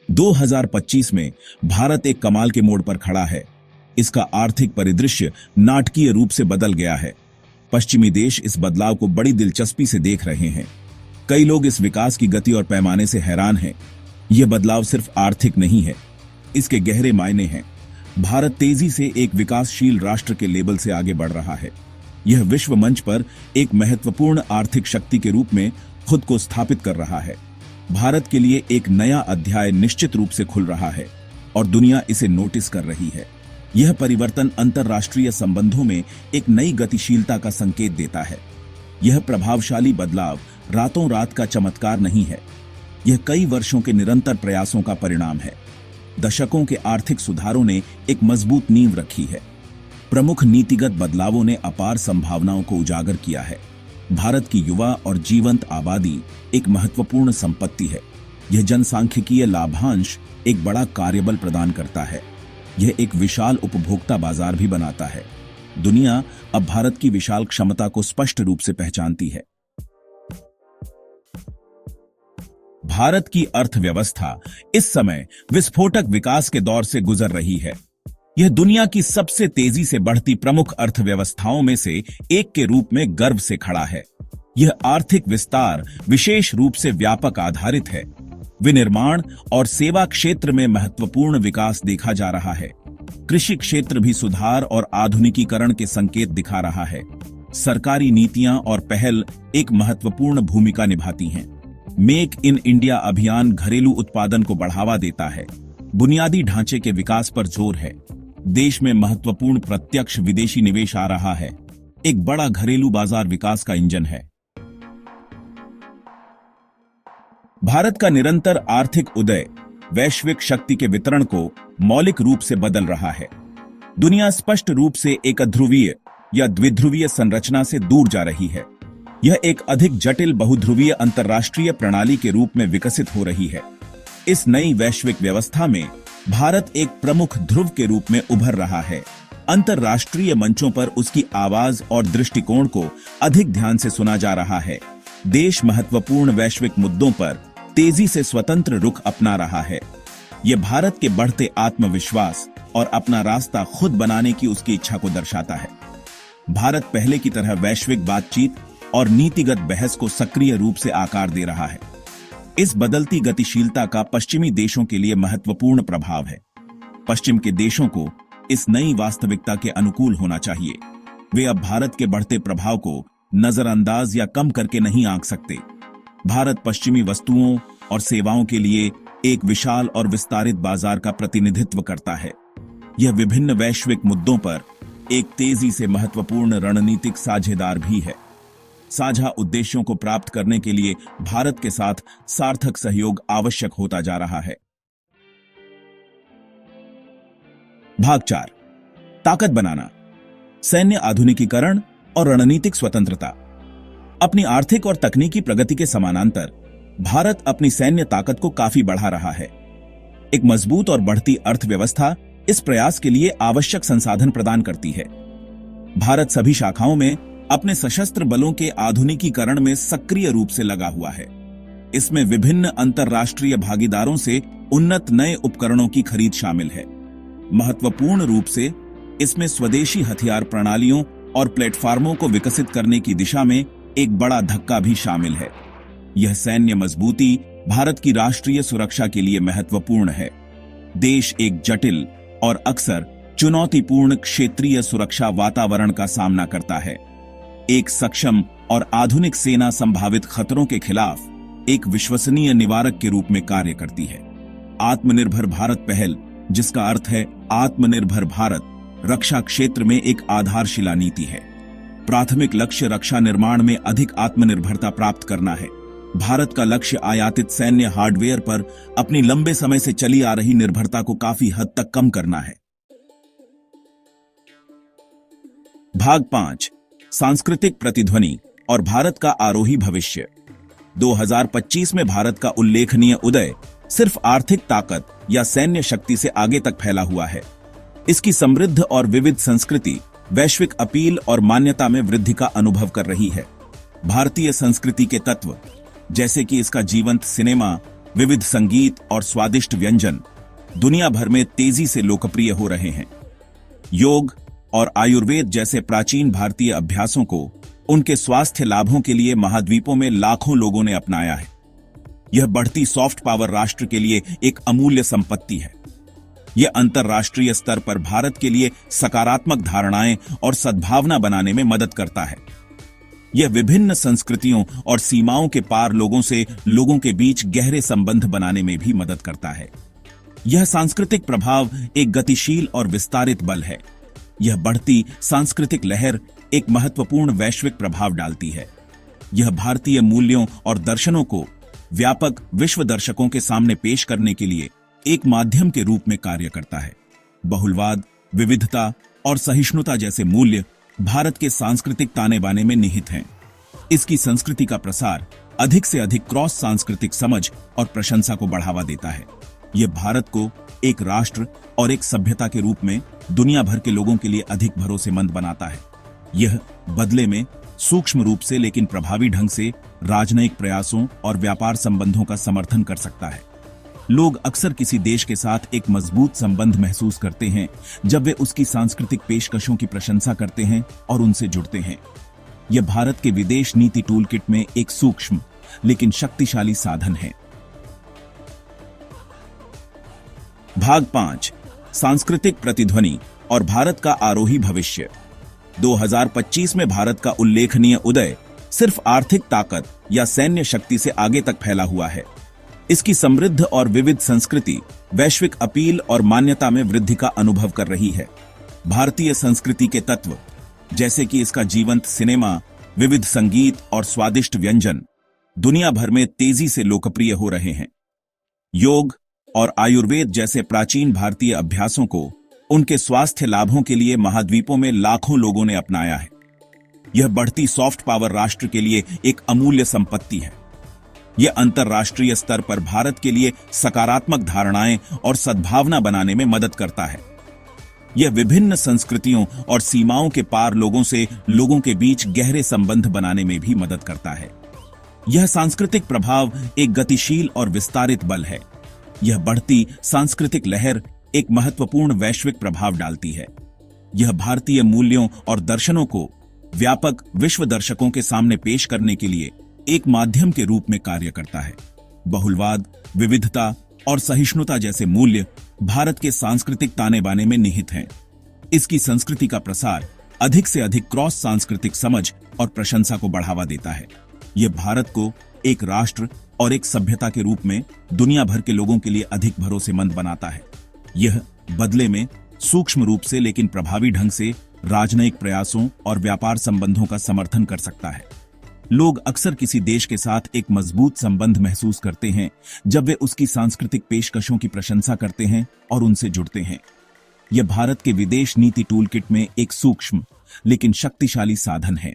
2025 में भारत एक कमाल के मोड़ पर खड़ा है। इसका आर्थिक परिदृश्य नाटकीय रूप से बदल गया है। पश्चिमी देश इस बदलाव को बड़ी दिलचस्पी से देख रहे हैं। कई लोग इस विकास की गति और पैमाने से हैरान हैं। यह बदलाव सिर्फ आर्थिक नहीं है, इसके गहरे मायने हैं। भारत तेजी से एक विकासशील राष्ट्र के लेबल से आगे बढ़ रहा है। यह विश्व मंच पर एक महत्वपूर्ण आर्थिक शक्ति के रूप में खुद को स्थापित कर रहा है। भारत के लिए एक नया अध्याय निश्चित रूप से खुल रहा है और दुनिया इसे नोटिस कर रही है। यह परिवर्तन अंतर्राष्ट्रीय संबंधों में एक नई गतिशीलता का संकेत देता है। यह प्रभावशाली बदलाव रातों रात का चमत्कार नहीं है, यह कई वर्षों के निरंतर प्रयासों का परिणाम है। दशकों के आर्थिक सुधारों ने एक मजबूत नींव रखी है। प्रमुख नीतिगत बदलावों ने अपार संभावनाओं को उजागर किया है। भारत की युवा और जीवंत आबादी एक महत्वपूर्ण संपत्ति है। यह जनसांख्यिकीय लाभांश एक बड़ा कार्यबल प्रदान करता है। यह एक विशाल उपभोक्ता बाजार भी बनाता है। दुनिया अब भारत की विशाल क्षमता को स्पष्ट रूप से पहचानती है। भारत की अर्थव्यवस्था इस समय विस्फोटक विकास के दौर से गुजर रही है। यह दुनिया की सबसे तेजी से बढ़ती प्रमुख अर्थव्यवस्थाओं में से एक के रूप में गर्व से खड़ा है। यह आर्थिक विस्तार विशेष रूप से व्यापक आधारित है। विनिर्माण और सेवा क्षेत्र में महत्वपूर्ण विकास देखा जा रहा है। कृषि क्षेत्र भी सुधार और आधुनिकीकरण के संकेत दिखा रहा है। सरकारी नीतियां और पहल एक महत्वपूर्ण भूमिका निभाती हैं। मेक इन इंडिया अभियान घरेलू उत्पादन को बढ़ावा देता है। बुनियादी ढांचे के विकास पर जोर है। देश में महत्वपूर्ण प्रत्यक्ष विदेशी निवेश आ रहा है। एक बड़ा घरेलू बाजार विकास का इंजन है। भारत का निरंतर आर्थिक उदय वैश्विक शक्ति के वितरण को मौलिक रूप से बदल रहा है। दुनिया स्पष्ट रूप से एक ध्रुवीय या द्विध्रुवीय संरचना से दूर जा रही है। यह एक अधिक जटिल बहुध्रुवीय अंतर्राष्ट्रीय प्रणाली के रूप में विकसित हो रही है। इस नई वैश्विक व्यवस्था में भारत एक प्रमुख ध्रुव के रूप में उभर रहा है। अंतर्राष्ट्रीय मंचों पर उसकी आवाज और दृष्टिकोण को अधिक ध्यान से सुना जा रहा है। देश महत्वपूर्ण वैश्विक मुद्दों पर तेजी से स्वतंत्र रुख अपना रहा है। यह भारत के बढ़ते आत्मविश्वास और अपना रास्ता खुद बनाने की उसकी इच्छा को दर्शाता है। भारत पहले की तरह वैश्विक बातचीत और नीतिगत बहस को सक्रिय रूप से आकार दे रहा है। इस बदलती गतिशीलता का पश्चिमी देशों के लिए महत्वपूर्ण प्रभाव है। पश्चिम के देशों को इस नई वास्तविकता के अनुकूल होना चाहिए। वे अब भारत के बढ़ते प्रभाव को नजरअंदाज या कम करके नहीं आंक सकते। भारत पश्चिमी वस्तुओं और सेवाओं के लिए एक विशाल और विस्तारित बाजार का प्रतिनिधित्व करता है। यह विभिन्न वैश्विक मुद्दों पर एक तेजी से महत्वपूर्ण रणनीतिक साझेदार भी है। साझा उद्देश्यों को प्राप्त करने के लिए भारत के साथ सार्थक सहयोग आवश्यक होता जा रहा है। भाग 4, ताकत बनाना, सैन्य आधुनिकीकरण और रणनीतिक स्वतंत्रता। अपनी आर्थिक और तकनीकी प्रगति के समानांतर भारत अपनी सैन्य ताकत को काफी बढ़ा रहा है। एक मजबूत और बढ़ती अर्थव्यवस्था इस प्रयास के लिए आवश्यक संसाधन प्रदान करती है। भारत सभी शाखाओं में अपने सशस्त्र बलों के आधुनिकीकरण में सक्रिय रूप से लगा हुआ है। इसमें विभिन्न अंतर्राष्ट्रीय भागीदारों से उन्नत नए उपकरणों की खरीद शामिल है। महत्वपूर्ण रूप से इसमें स्वदेशी हथियार प्रणालियों और प्लेटफार्मों को विकसित करने की दिशा में एक बड़ा धक्का भी शामिल है। यह सैन्य मजबूती भारत की राष्ट्रीय सुरक्षा के लिए महत्वपूर्ण है। देश एक जटिल और अक्सर चुनौतीपूर्ण क्षेत्रीय सुरक्षा वातावरण का सामना करता है। एक सक्षम और आधुनिक सेना संभावित खतरों के खिलाफ एक विश्वसनीय निवारक के रूप में कार्य करती है। आत्मनिर्भर भारत पहल, जिसका अर्थ है आत्मनिर्भर भारत, रक्षा क्षेत्र में एक आधारशिला नीति है। प्राथमिक लक्ष्य रक्षा निर्माण में अधिक आत्मनिर्भरता प्राप्त करना है। भारत का लक्ष्य आयातित सैन्य हार्डवेयर पर अपनी लंबे समय से चली आ रही निर्भरता को काफी हद तक कम करना है। भाग 5, सांस्कृतिक प्रतिध्वनि और भारत का आरोही भविष्य। 2025 में भारत का उल्लेखनीय उदय सिर्फ आर्थिक ताकत या सैन्य शक्ति से आगे तक फैला हुआ है। इसकी समृद्ध और विविध संस्कृति वैश्विक अपील और मान्यता में वृद्धि का अनुभव कर रही है। भारतीय संस्कृति के तत्व, जैसे कि इसका जीवंत सिनेमा, विविध संगीत और स्वादिष्ट व्यंजन दुनिया भर में तेजी से लोकप्रिय हो रहे हैं। योग और आयुर्वेद जैसे प्राचीन भारतीय अभ्यासों को उनके स्वास्थ्य लाभों के लिए महाद्वीपों में लाखों लोगों ने अपनाया है। यह बढ़ती सॉफ्ट पावर राष्ट्र के लिए एक अमूल्य संपत्ति है। यह अंतर्राष्ट्रीय स्तर पर भारत के लिए सकारात्मक धारणाएं और सद्भावना बनाने में मदद करता है। यह विभिन्न संस्कृतियों और सीमाओं के पार लोगों के बीच गहरे संबंध बनाने में भी मदद करता है। यह सांस्कृतिक प्रभाव एक गतिशील और विस्तारित बल है। यह बढ़ती सांस्कृतिक लहर एक महत्वपूर्ण वैश्विक प्रभाव डालती है। यह भारतीय मूल्यों और दर्शनों को व्यापक विश्व दर्शकों के सामने पेश करने के लिए एक माध्यम के रूप में कार्य करता है। बहुलवाद, विविधता और सहिष्णुता जैसे मूल्य भारत के सांस्कृतिक ताने बाने में निहित हैं। इसकी संस्कृति का प्रसार अधिक से अधिक क्रॉस सांस्कृतिक समझ और प्रशंसा को बढ़ावा देता है। यह भारत को एक राष्ट्र और एक सभ्यता के रूप में दुनिया भर के लोगों के लिए अधिक भरोसेमंद बनाता है। यह बदले में सूक्ष्म रूप से लेकिन प्रभावी ढंग से राजनयिक प्रयासों और व्यापार संबंधों का समर्थन कर सकता है। लोग अक्सर किसी देश के साथ एक मजबूत संबंध महसूस करते हैं जब वे उसकी सांस्कृतिक पेशकशों की प्रशंसा करते हैं और उनसे जुड़ते हैं। यह भारत के विदेश नीति टूलकिट में एक सूक्ष्म लेकिन शक्तिशाली साधन है। भाग 5, सांस्कृतिक प्रतिध्वनि और भारत का आरोही भविष्य। 2025 में भारत का उल्लेखनीय उदय सिर्फ आर्थिक ताकत या सैन्य शक्ति से आगे तक फैला हुआ है। इसकी समृद्ध और विविध संस्कृति वैश्विक अपील और मान्यता में वृद्धि का अनुभव कर रही है। भारतीय संस्कृति के तत्व जैसे कि इसका जीवंत सिनेमा, विविध संगीत और स्वादिष्ट व्यंजन दुनिया भर में तेजी से लोकप्रिय हो रहे हैं। योग और आयुर्वेद जैसे प्राचीन भारतीय अभ्यासों को उनके स्वास्थ्य लाभों के लिए महाद्वीपों में लाखों लोगों ने अपनाया है। यह बढ़ती सॉफ्ट पावर राष्ट्र के लिए एक अमूल्य संपत्ति है। यह अंतर्राष्ट्रीय स्तर पर भारत के लिए सकारात्मक धारणाएं और सद्भावना बनाने में मदद करता है। यह विभिन्न संस्कृतियों और सीमाओं के पार लोगों के बीच गहरे संबंध बनाने में भी मदद करता है। यह सांस्कृतिक प्रभाव एक गतिशील और विस्तारित बल है। यह बढ़ती सांस्कृतिक लहर एक महत्वपूर्ण वैश्विक प्रभाव डालती है। यह भारतीय मूल्यों और दर्शनों को व्यापक विश्व दर्शकों के सामने पेश करने के लिए एक माध्यम के रूप में कार्य करता है। बहुलवाद, विविधता और सहिष्णुता जैसे मूल्य भारत के सांस्कृतिक ताने बाने में निहित हैं। इसकी संस्कृति का प्रसार अधिक से अधिक क्रॉस सांस्कृतिक समझ और प्रशंसा को बढ़ावा देता है। यह भारत को एक राष्ट्र और एक सभ्यता के रूप में दुनिया भर के लोगों के लिए अधिक भरोसेमंद बनाता है। यह बदले में सूक्ष्म रूप से लेकिन प्रभावी ढंग से राजनयिक प्रयासों और व्यापार संबंधों का समर्थन कर सकता है। लोग अक्सर किसी देश के साथ एक मजबूत संबंध महसूस करते हैं जब वे उसकी सांस्कृतिक पेशकशों की प्रशंसा करते हैं और उनसे जुड़ते हैं। यह भारत के विदेश नीति टूलकिट में एक सूक्ष्म लेकिन शक्तिशाली साधन है।